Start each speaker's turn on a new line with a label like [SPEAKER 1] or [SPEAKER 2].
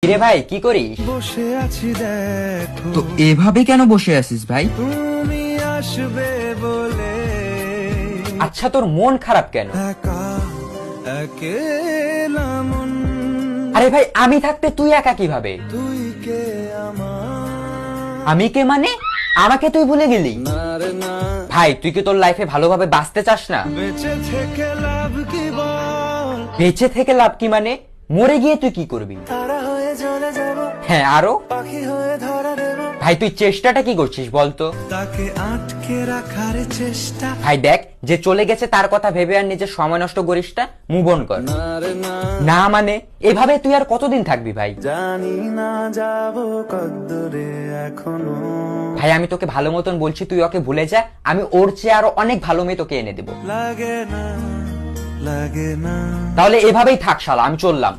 [SPEAKER 1] কিরে ভাই কি করিস?
[SPEAKER 2] বসে আছি দেখো
[SPEAKER 3] তো এভাবে কেন বসে আছিস ভাই?
[SPEAKER 2] তুমি আসবে বলে
[SPEAKER 1] আচ্ছা তোর মন খারাপ কেন?
[SPEAKER 2] একা একেলা মন
[SPEAKER 1] আরে ভাই আমি থাকতে তুই একা কিভাবে?
[SPEAKER 2] তুই কে আমার
[SPEAKER 1] আমি কে মানে? আমাকে তুই ভুলে গেলি?
[SPEAKER 2] না রে না
[SPEAKER 1] ভাই তুই কি তোর লাইফে ভালোভাবে বাঁচতে চাস না?
[SPEAKER 2] বেঁচে থেকে লাভ কি বল
[SPEAKER 1] বেঁচে থেকে লাভ কি মানে? মরে গিয়ে তুই কি করবি?
[SPEAKER 2] তারা হয়ে চলে যাব
[SPEAKER 1] হ্যাঁ আরো?
[SPEAKER 2] পাখি হয়ে ধরা দেব
[SPEAKER 1] ভাই তুই চেষ্টাটা কি করছিস বলতো?
[SPEAKER 2] তাকে আটকে রাখার চেষ্টা
[SPEAKER 1] ভাই দেখ যে চলে গেছে তার কথা ভেবে আর নিজের সময় নষ্ট করিস না, মুভ অন কর।
[SPEAKER 2] না রে না
[SPEAKER 1] না মানে এভাবে তুই আর কতদিন থাকবি ভাই?
[SPEAKER 2] জানি না যাব কদ্দুরে এখনো
[SPEAKER 1] ভাই আমি তোকে ভালো মতন বলছি তুই ওকে ভুলে যা, আমি ওর চেয়ে আরো অনেক ভালো মেয়ে তোকে এনে দেবো।
[SPEAKER 2] লাগে না
[SPEAKER 1] তাহলে এভাবেই থাক শালা, আমি চললাম।